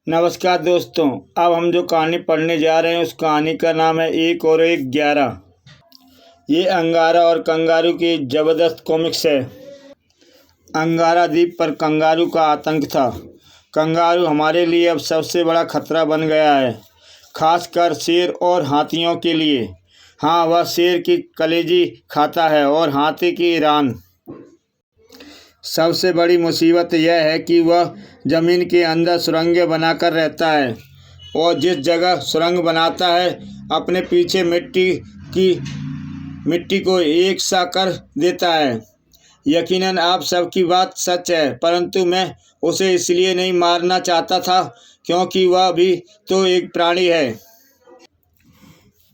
नमस्कार दोस्तों। अब हम जो कहानी पढ़ने जा रहे हैं उस कहानी का नाम है एक और एक 11। ये अंगारा और कंगारू की ज़बरदस्त कॉमिक्स है। अंगारा द्वीप पर कंगारू का आतंक था। कंगारू हमारे लिए अब सबसे बड़ा खतरा बन गया है, खासकर शेर और हाथियों के लिए। हाँ, वह शेर की कलेजी खाता है और हाथी की रान। सबसे बड़ी मुसीबत यह है कि वह ज़मीन के अंदर सुरंगें बनाकर रहता है और जिस जगह सुरंग बनाता है अपने पीछे मिट्टी को एक सा कर देता है। यकीनन आप सबकी बात सच है, परंतु मैं उसे इसलिए नहीं मारना चाहता था क्योंकि वह भी तो एक प्राणी है।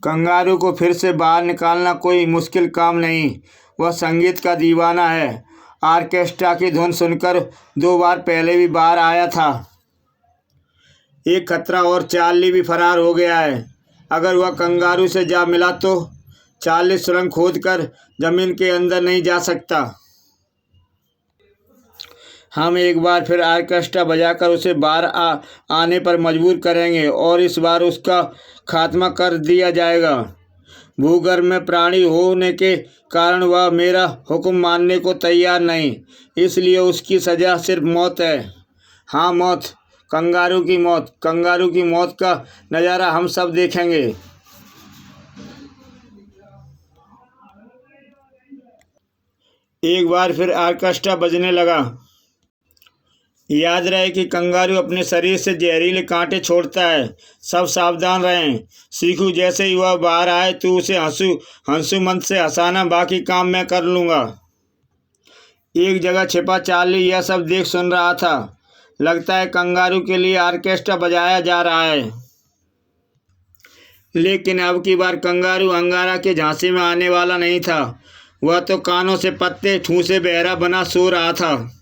कंगारू को फिर से बाहर निकालना कोई मुश्किल काम नहीं। वह संगीत का दीवाना है। ऑर्केस्ट्रा की धुन सुनकर 2 बार पहले भी बाहर आया था। एक खतरा और चार्ली भी फरार हो गया है। अगर वह कंगारू से जा मिला तो चार्ली सुरंग खोदकर जमीन के अंदर नहीं जा सकता। हम एक बार फिर ऑर्केस्ट्रा बजाकर उसे बाहर आने पर मजबूर करेंगे और इस बार उसका खात्मा कर दिया जाएगा। भूगर्भ में प्राणी होने के कारण वह मेरा हुक्म मानने को तैयार नहीं, इसलिए उसकी सज़ा सिर्फ मौत है। हाँ, मौत, कंगारू की मौत। कंगारू की मौत का नज़ारा हम सब देखेंगे। एक बार फिर ऑर्केस्ट्रा बजने लगा। याद रहे कि कंगारू अपने शरीर से जहरीले कांटे छोड़ता है। सब सावधान रहें। सीखू जैसे ही वह बाहर आए तो उसे हंसू मंद से हंसाना, बाकी काम मैं कर लूँगा। एक जगह छिपा चार्ली यह सब देख सुन रहा था। लगता है कंगारू के लिए ऑर्केस्ट्रा बजाया जा रहा है। लेकिन अब की बार कंगारू अंगारा के झांसे में आने वाला नहीं था। वह तो कानों से पत्ते ठूंसे बहरा बना सो रहा था।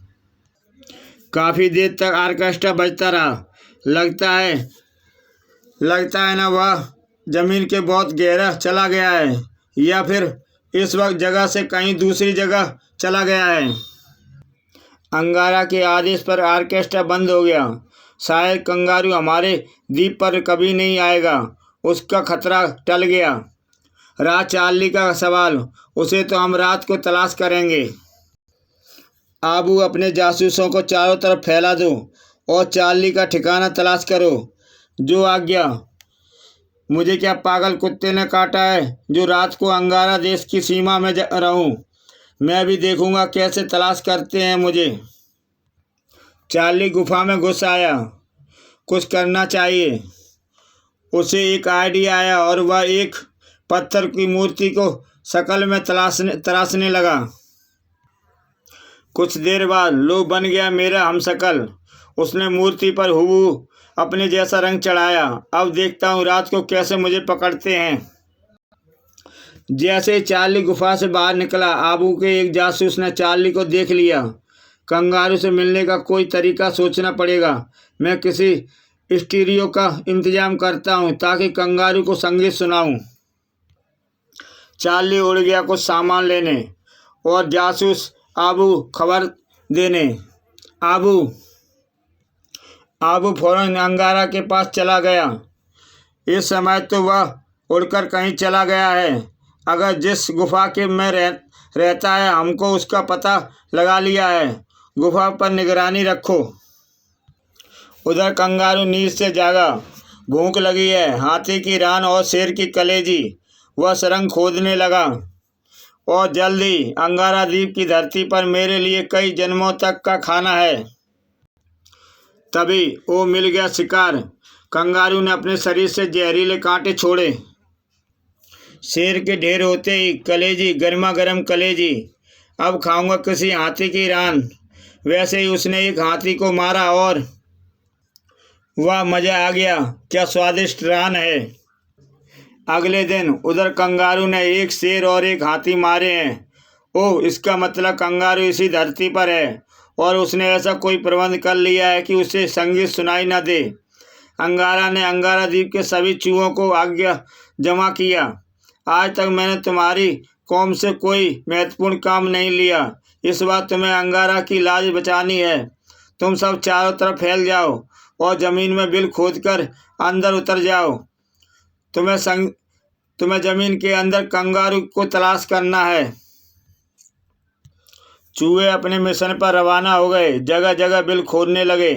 काफ़ी देर तक ऑर्केस्ट्रा बजता रहा। लगता है ना वह ज़मीन के बहुत गहरा चला गया है या फिर इस वक्त जगह से कहीं दूसरी जगह चला गया है। अंगारा के आदेश पर ऑर्केस्ट्रा बंद हो गया। शायद कंगारू हमारे द्वीप पर कभी नहीं आएगा। उसका खतरा टल गया। रहा चार्ली का सवाल, उसे तो हम रात को तलाश करेंगे। आबू, अपने जासूसों को चारों तरफ फैला दो और चार्ली का ठिकाना तलाश करो। जो आज्ञा। मुझे क्या पागल कुत्ते ने काटा है जो रात को अंगारा देश की सीमा में रहूं? मैं भी देखूंगा कैसे तलाश करते हैं मुझे। चार्ली गुफा में घुस आया। कुछ करना चाहिए। उसे एक आइडिया आया और वह एक पत्थर की मूर्ति को शक्ल में तराशने लगा। कुछ देर बाद लो बन गया मेरा हमशक्ल। उसने मूर्ति पर हूबहू अपने जैसा रंग चढ़ाया। अब देखता हूँ रात को कैसे मुझे पकड़ते हैं। जैसे ही चार्ली गुफा से बाहर निकला, आबू के एक जासूस ने चार्ली को देख लिया। कंगारू से मिलने का कोई तरीका सोचना पड़ेगा। मैं किसी स्टीरियो का इंतजाम करता हूँ ताकि कंगारू को संगीत सुनाऊँ। चार्ली उड़ गया कुछ सामान लेने और जासूस आबू खबर देने। आबू फौरन अंगारा के पास चला गया। इस समय तो वह उड़कर कहीं चला गया है। अगर जिस गुफा के में रहता है हमको उसका पता लगा लिया है। गुफा पर निगरानी रखो। उधर कंगारू नींद से जागा। भूख लगी है। हाथी की रान और शेर की कलेजी। वह सुरंग खोदने लगा और जल्दी अंगारा द्वीप की धरती पर मेरे लिए कई जन्मों तक का खाना है। तभी वो मिल गया शिकार। कंगारू ने अपने शरीर से जहरीले कांटे छोड़े। शेर के ढेर होते ही कलेजी, गर्मा गर्म कलेजी। अब खाऊंगा किसी हाथी की रान। वैसे ही उसने एक हाथी को मारा और वाह, मज़ा आ गया। क्या स्वादिष्ट रान है। अगले दिन उधर कंगारू ने एक शेर और एक हाथी मारे हैं। ओह, इसका मतलब कंगारू इसी धरती पर है और उसने ऐसा कोई प्रबंध कर लिया है कि उसे संगीत सुनाई न दे। अंगारा ने अंगारा द्वीप के सभी चूहों को आज्ञा जमा किया। आज तक मैंने तुम्हारी कौम से कोई महत्वपूर्ण काम नहीं लिया। इस बार तुम्हें अंगारा की लाज बचानी है। तुम सब चारों तरफ फैल जाओ और ज़मीन में बिल खोदकर अंदर उतर जाओ। तुम्हें ज़मीन के अंदर कंगारू को तलाश करना है। चूहे अपने मिशन पर रवाना हो गए। जगह जगह बिल खोदने लगे।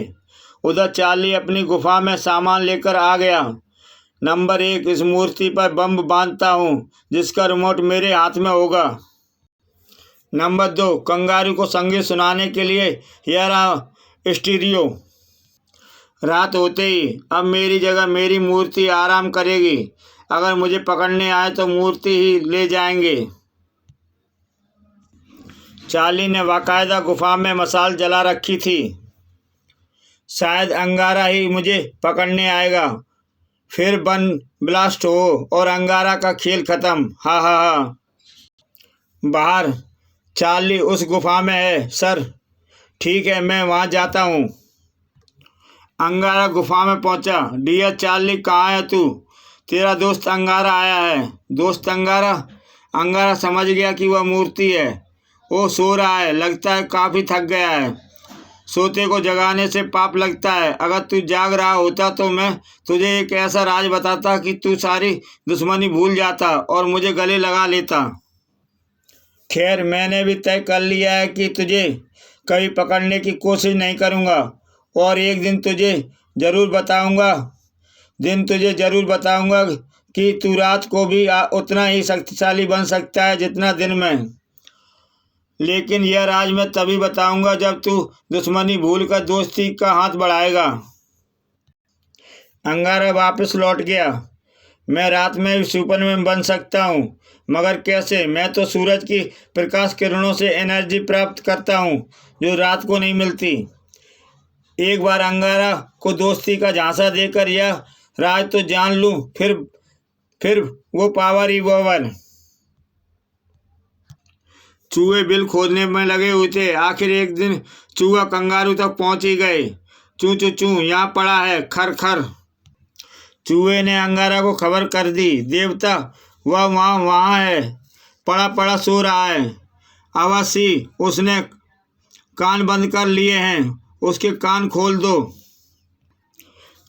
उधर चार्ली अपनी गुफा में सामान लेकर आ गया। नंबर 1, इस मूर्ति पर बम बांधता हूँ जिसका रिमोट मेरे हाथ में होगा। नंबर 2, कंगारू को संगीत सुनाने के लिए यह रहा स्टीरियो। रात होते ही अब मेरी जगह मेरी मूर्ति आराम करेगी। अगर मुझे पकड़ने आए तो मूर्ति ही ले जाएंगे। चार्ली ने बाकायदा गुफा में मशाल जला रखी थी। शायद अंगारा ही मुझे पकड़ने आएगा, फिर बम ब्लास्ट हो और अंगारा का खेल खत्म। हा हा हा। बाहर, चार्ली उस गुफा में है सर। ठीक है, मैं वहाँ जाता हूँ। अंगारा गुफा में पहुँचा। डियर चार्ली, कहाँ है तू? तेरा दोस्त अंगारा आया है। दोस्त अंगारा? अंगारा समझ गया कि वह मूर्ति है। वो सो रहा है, लगता है काफ़ी थक गया है। सोते को जगाने से पाप लगता है। अगर तू जाग रहा होता तो मैं तुझे एक ऐसा राज बताता कि तू सारी दुश्मनी भूल जाता और मुझे गले लगा लेता। खैर, मैंने भी तय कर लिया है कि तुझे कभी पकड़ने की कोशिश नहीं करूँगा और एक दिन तुझे ज़रूर बताऊँगा कि तू रात को भी उतना ही शक्तिशाली बन सकता है जितना दिन में। लेकिन यह राज मैं तभी बताऊंगा जब तू दुश्मनी भूलकर दोस्ती का हाथ बढ़ाएगा। अंगारा वापस लौट गया। मैं रात में भी सुपरमैन बन सकता हूँ, मगर कैसे? मैं तो सूरज की प्रकाश किरणों से एनर्जी प्राप्त करता हूँ जो रात को नहीं मिलती। एक बार अंगारा को दोस्ती का झांसा देकर यह राज तो जान लूँ, फिर वो पावर ही पावर। चूहे बिल खोदने में लगे हुए थे। आखिर एक दिन चूहा कंगारू तक पहुंच ही गए। चू चू चू, यहाँ पड़ा है। खर खर। चूहे ने अंगारा को खबर कर दी। देवता, वह वहाँ है, पड़ा सो रहा है। अवश्य उसने कान बंद कर लिए हैं, उसके कान खोल दो।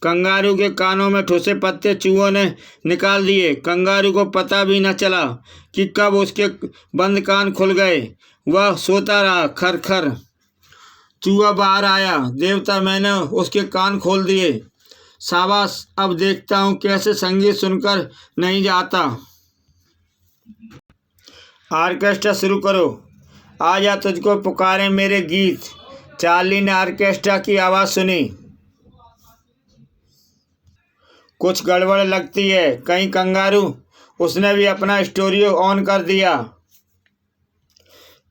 कंगारू के कानों में ठुसे पत्ते चूहों ने निकाल दिए। कंगारू को पता भी न चला कि कब उसके बंद कान खुल गए। वह सोता रहा। खर खर। चूहा बाहर आया। देवता, मैंने उसके कान खोल दिए। शाबाश, अब देखता हूँ कैसे संगीत सुनकर नहीं जाता। ऑर्केस्ट्रा शुरू करो। आजा, तुझको पुकारे मेरे गीत। चार्ली ने ऑर्केस्ट्रा की आवाज़ सुनी। कुछ गड़बड़ लगती है। कहीं कंगारू? उसने भी अपना स्टूडियो ऑन कर दिया।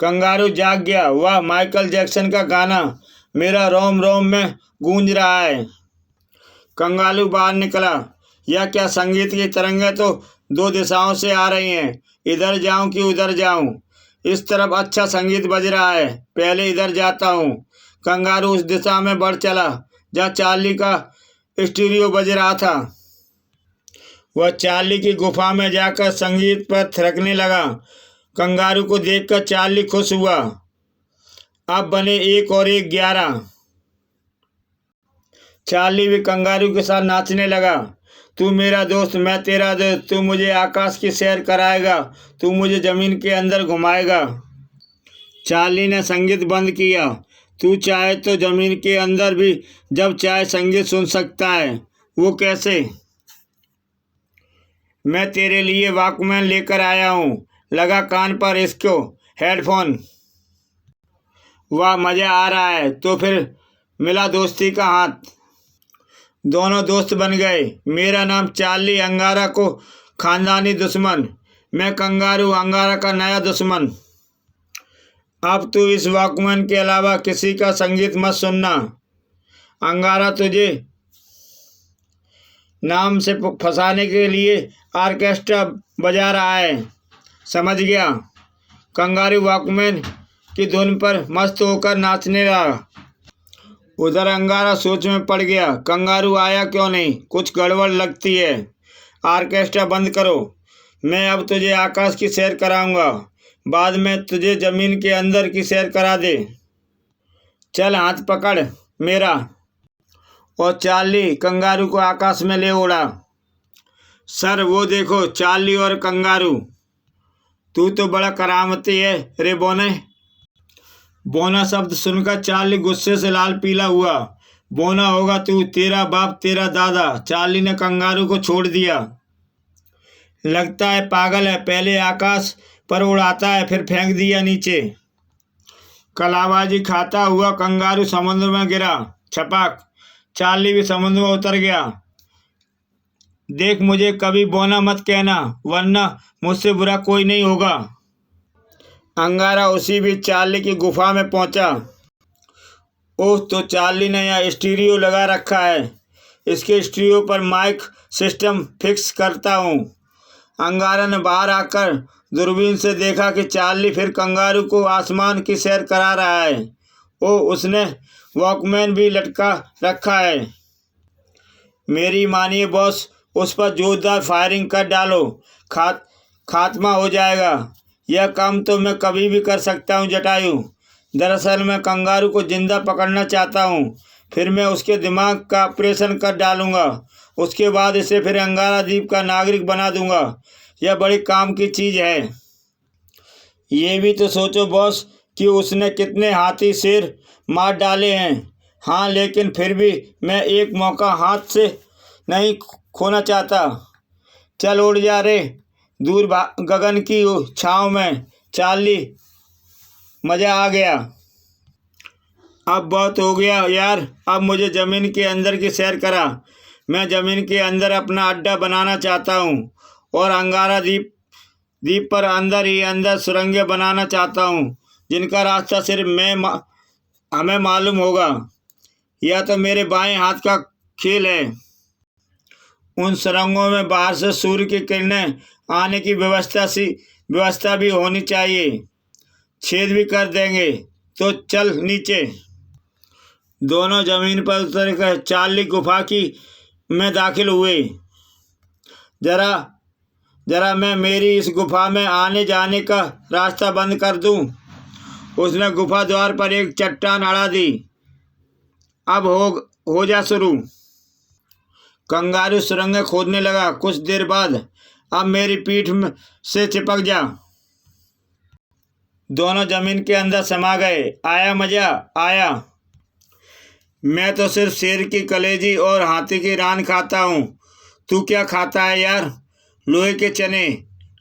कंगारू जाग गया। वह माइकल जैक्सन का गाना मेरा रोम रोम में गूंज रहा है। कंगारू बाहर निकला। यह क्या संगीत की तरंगें तो 2 दिशाओं से आ रही हैं। इधर जाऊं कि उधर जाऊं? इस तरफ अच्छा संगीत बज रहा है, पहले इधर जाता हूं। कंगारू उस दिशा में बढ़ चला जहाँ चार्ली का स्टीरियो बज रहा था। वह चार्ली की गुफा में जाकर संगीत पर थिरकने लगा। कंगारू को देखकर चार्ली खुश हुआ। अब बने 1 और 1 11। चार्ली भी कंगारू के साथ नाचने लगा। तू मेरा दोस्त, मैं तेरा दोस्त। तू मुझे आकाश की सैर कराएगा, तू मुझे ज़मीन के अंदर घुमाएगा। चार्ली ने संगीत बंद किया। तू चाहे तो ज़मीन के अंदर भी जब चाहे संगीत सुन सकता है। वो कैसे? मैं तेरे लिए वॉकमैन लेकर आया हूँ। लगा कान पर इसको हेडफोन। वाह, मज़ा आ रहा है। तो फिर मिला दोस्ती का हाथ। दोनों दोस्त बन गए। मेरा नाम चार्ली, अंगारा को खानदानी दुश्मन। मैं कंगारू, अंगारा का नया दुश्मन। अब तू इस वॉकमैन के अलावा किसी का संगीत मत सुनना। अंगारा तुझे नाम से फंसाने के लिए ऑर्केस्ट्रा बजा रहा है, समझ गया? कंगारू वॉकमैन की धुन पर मस्त होकर नाचने लगा। उधर अंगारा सोच में पड़ गया। कंगारू आया क्यों नहीं? कुछ गड़बड़ लगती है। ऑर्केस्ट्रा बंद करो। मैं अब तुझे आकाश की सैर कराऊंगा, बाद में तुझे ज़मीन के अंदर की सैर करा दे। चल, हाथ पकड़ मेरा और चार्ली कंगारू को आकाश में ले उड़ा। सर वो देखो चार्ली और कंगारू। तू तो बड़ा करामती है रे बोने। बोना शब्द सुनकर चार्ली गुस्से से लाल पीला हुआ। बोना होगा तू, तेरा बाप तेरा दादा। चार्ली ने कंगारू को छोड़ दिया। लगता है पागल है, पहले आकाश पर उड़ाता है फिर फेंक दिया नीचे। कलाबाजी खाता हुआ कंगारू समुद्र में गिरा। छपाक। चार्ली भी समुद्र में उतर गया। देख मुझे कभी बोना मत कहना, वरना मुझसे बुरा कोई नहीं होगा। अंगारा उसी बीच चार्ली की गुफा में पहुंचा। ओह, तो चार्ली ने यहाँ स्टीरियो लगा रखा है। इसके स्टीरियो पर माइक सिस्टम फिक्स करता हूँ। अंगारा ने बाहर आकर दूरबीन से देखा कि चार्ली फिर कंगारू को आसमान की सैर करा रहा है। ओह, उसने वॉकमैन भी लटका रखा है। मेरी मानिए बॉस, उस पर जोरदार फायरिंग कर डालो, खात्मा हो जाएगा। यह काम तो मैं कभी भी कर सकता हूँ जटायु। दरअसल मैं कंगारू को जिंदा पकड़ना चाहता हूँ, फिर मैं उसके दिमाग का ऑपरेशन कर डालूंगा। उसके बाद इसे फिर अंगारा द्वीप का नागरिक बना दूंगा। यह बड़ी काम की चीज़ है। ये भी तो सोचो बॉस कि उसने कितने हाथी शेर मार डाले हैं। हाँ, लेकिन फिर भी मैं एक मौका हाथ से नहीं खोना चाहता। चल उड़ जा रे दूर गगन की छाँव में। चार्ली, मज़ा आ गया। अब बहुत हो गया यार, अब मुझे ज़मीन के अंदर की सैर करा। मैं ज़मीन के अंदर अपना अड्डा बनाना चाहता हूँ और अंगारा द्वीप पर अंदर ही अंदर सुरंगें बनाना चाहता हूँ, जिनका रास्ता सिर्फ हमें मालूम होगा। यह तो मेरे बाएं हाथ का खेल है। उन सुरंगों में बाहर से सूर्य की किरणें आने की व्यवस्था भी होनी चाहिए। छेद भी कर देंगे। तो चल नीचे। दोनों जमीन पर उतर कर चार्ली गुफा में दाखिल हुए। जरा मैं मेरी इस गुफा में आने जाने का रास्ता बंद कर दूं। उसने गुफा द्वार पर एक चट्टान अड़ा दी। अब हो जा शुरू। कंगारू सुरंगें खोदने लगा। कुछ देर बाद, अब मेरी पीठ से चिपक जा। दोनों जमीन के अंदर समा गए। आया मजा, आया। मैं तो सिर्फ शेर की कलेजी और हाथी की रान खाता हूँ। तू क्या खाता है यार? लोहे के चने।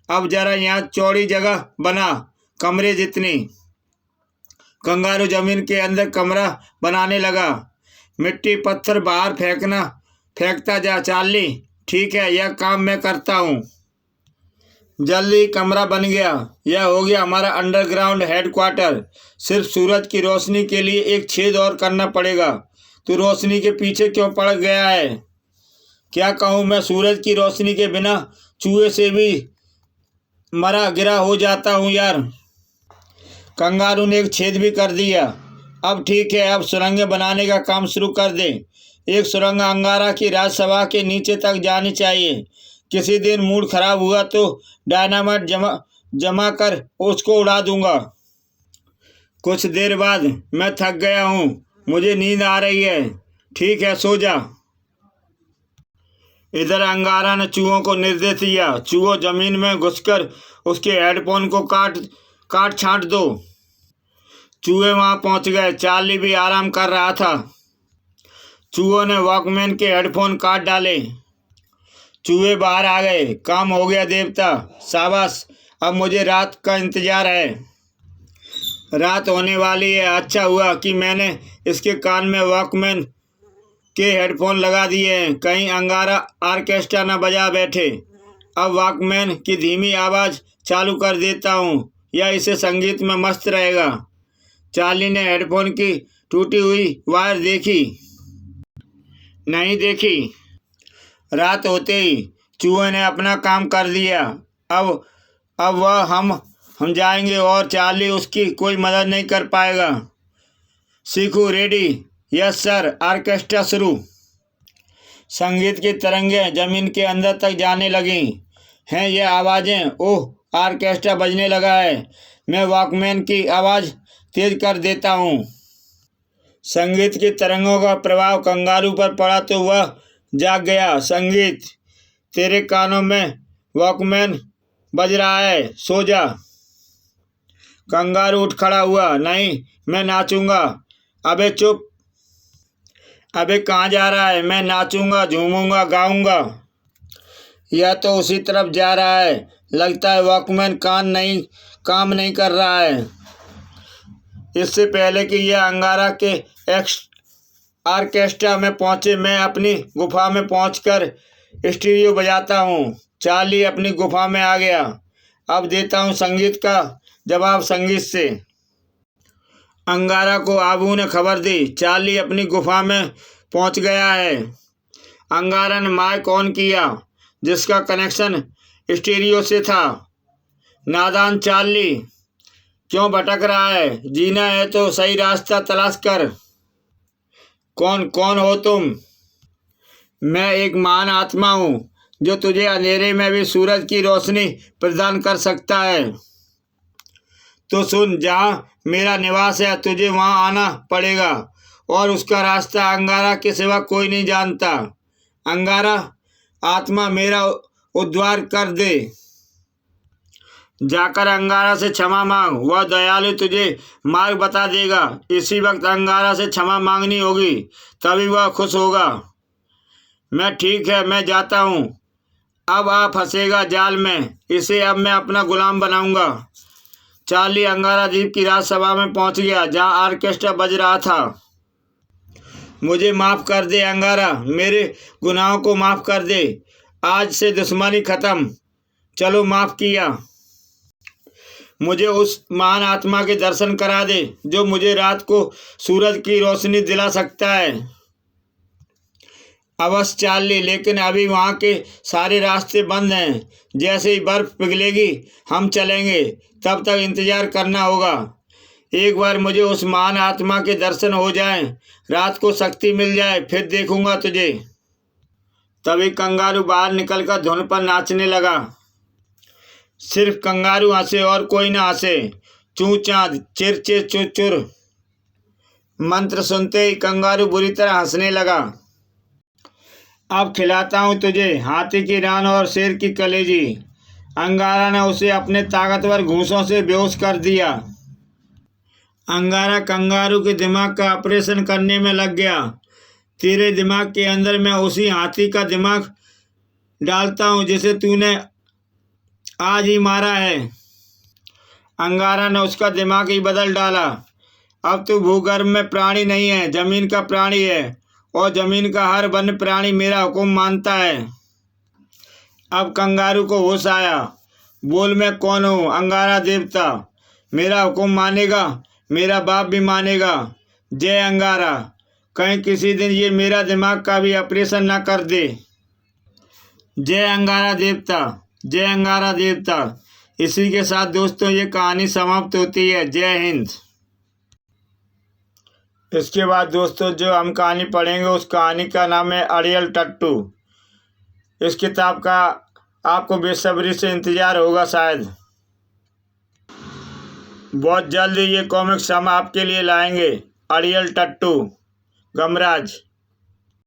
अब जरा यहाँ चौड़ी जगह बना, कमरे जितनी। कंगारू जमीन के अंदर कमरा बनाने लगा। मिट्टी पत्थर बाहर फेंकता जा चार्ली। ठीक है, यह काम मैं करता हूँ। जल्दी कमरा बन गया। यह हो गया हमारा अंडरग्राउंड हेडक्वार्टर। सिर्फ सूरज की रोशनी के लिए एक छेद और करना पड़ेगा। तू रोशनी के पीछे क्यों पड़ गया है? क्या कहूँ मैं, सूरज की रोशनी के बिना चूहे से भी मरा गिरा हो जाता हूँ यार। कंगारू ने एक छेद भी कर दिया। अब ठीक है, अब सुरंगें बनाने का काम शुरू कर दे। एक सुरंग अंगारा की राजसभा के नीचे तक जानी चाहिए। किसी दिन मूड खराब हुआ तो डायनामाइट जमा कर उसको उड़ा दूंगा। कुछ देर बाद, मैं थक गया हूँ, मुझे नींद आ रही है। ठीक है, सो जा। इधर अंगारा ने चूहों को निर्देश दिया। चूहों, जमीन में घुसकर उसके हेडफोन को काट छांट दो। चूहे वहां पहुंच गए। चार्ली भी आराम कर रहा था। चूहों ने वॉकमैन के हेडफोन काट डाले। चूहे बाहर आ गए। काम हो गया देवता, शाबाश। अब मुझे रात का इंतजार है। रात होने वाली है। अच्छा हुआ कि मैंने इसके कान में वॉकमैन के हेडफोन लगा दिए हैं, कहीं अंगारा ऑर्केस्ट्रा न बजा बैठे। अब वॉकमैन की धीमी आवाज़ चालू कर देता हूँ, या इसे संगीत में मस्त रहेगा। चार्ली ने हेडफोन की टूटी हुई वायर देखी। नहीं देखी। रात होते ही चूहे ने अपना काम कर दिया। अब वह हम जाएंगे और चार्ली उसकी कोई मदद नहीं कर पाएगा। सीखू रेडी? Yes sir. ऑर्केस्ट्रा शुरू। संगीत की तरंगें जमीन के अंदर तक जाने लगी हैं। ये आवाज़ें, ओह, ऑर्केस्ट्रा बजने लगा है। मैं वॉकमैन की आवाज़ तेज कर देता हूँ। संगीत की तरंगों का प्रभाव कंगारू पर पड़ा तो वह जाग गया। संगीत, तेरे कानों में वॉकमैन बज रहा है, सो जा। कंगारू उठ खड़ा हुआ। नहीं, मैं नाचूंगा। अबे चुप, अबे कहाँ जा रहा है? मैं नाचूंगा, झूमूंगा, गाऊंगा। यह तो उसी तरफ जा रहा है। लगता है वॉकमैन काम नहीं कर रहा है। इससे पहले कि यह अंगारा के ऑर्केस्ट्रा में पहुंचे, मैं अपनी गुफा में पहुंचकर स्टीरियो बजाता हूँ। चार्ली अपनी गुफा में आ गया। अब देता हूँ संगीत का जवाब संगीत से। अंगारा को आबू ने खबर दी, चार्ली अपनी गुफा में पहुंच गया है। अंगारा ने माइक ऑन किया, जिसका कनेक्शन स्टीरियो से था। नादान चार्ली, क्यों भटक रहा है? जीना है तो सही रास्ता तलाश कर। कौन हो तुम? मैं एक महान आत्मा हूँ, जो तुझे अंधेरे में भी सूरज की रोशनी प्रदान कर सकता है। तो सुन, जहाँ मेरा निवास है तुझे वहाँ आना पड़ेगा, और उसका रास्ता अंगारा के सिवा कोई नहीं जानता। अंगारा आत्मा, मेरा उद्धार कर दे। जाकर अंगारा से क्षमा मांग, वह दयालु तुझे मार्ग बता देगा। इसी वक्त अंगारा से क्षमा मांगनी होगी, तभी वह खुश होगा। मैं ठीक है, मैं जाता हूँ। अब आ फंसेगा जाल में, इसे अब मैं अपना गुलाम बनाऊंगा। चार्ली अंगारा द्वीप की राजसभा में पहुंच गया, जहां ऑर्केस्ट्रा बज रहा था। मुझे माफ कर दे अंगारा, मेरे गुनाहों को माफ कर दे। आज से दुश्मनी खत्म। चलो, माफ किया। मुझे उस महान आत्मा के दर्शन करा दे, जो मुझे रात को सूरज की रोशनी दिला सकता है। अवश्य चार्ली, लेकिन अभी वहाँ के सारे रास्ते बंद हैं। जैसे ही बर्फ पिघलेगी हम चलेंगे, तब तक इंतजार करना होगा। एक बार मुझे उस महान आत्मा के दर्शन हो जाएं, रात को शक्ति मिल जाए, फिर देखूंगा तुझे। तभी कंगारू बाहर निकलकर धुन पर नाचने लगा। सिर्फ कंगारू हंसे और कोई ना हंसे। चू चाँद, चिर चिर चुर चुर। मंत्र सुनते ही कंगारू बुरी तरह हंसने लगा। अब खिलाता हूँ तुझे हाथी की रान और शेर की कलेजी। अंगारा ने उसे अपने ताकतवर घूंसों से बेहोश कर दिया। अंगारा कंगारू के दिमाग का ऑपरेशन करने में लग गया। तेरे दिमाग के अंदर मैं उसी हाथी का दिमाग डालता हूँ जिसे तूने आज ही मारा है। अंगारा ने उसका दिमाग ही बदल डाला। अब तू भूगर्भ में प्राणी नहीं है, जमीन का प्राणी है, और जमीन का हर वन्य प्राणी मेरा हुक्म मानता है। अब कंगारू को होश आया। बोल, मैं कौन हूँ? अंगारा देवता। मेरा हुक्म मानेगा, मेरा बाप भी मानेगा। जय अंगारा। कहीं किसी दिन ये मेरा दिमाग का भी ऑपरेशन ना कर दे। जय अंगारा देवता, जय अंगारा देवता। इसी के साथ दोस्तों ये कहानी समाप्त होती है। जय हिंद। इसके बाद दोस्तों जो हम कहानी पढ़ेंगे, उस कहानी का नाम है अड़ियल टट्टू। इस किताब का आपको बेसब्री से इंतजार होगा शायद। बहुत जल्द ये कॉमिक्स हम आपके लिए लाएंगे। अड़ियल टट्टू, गमराज।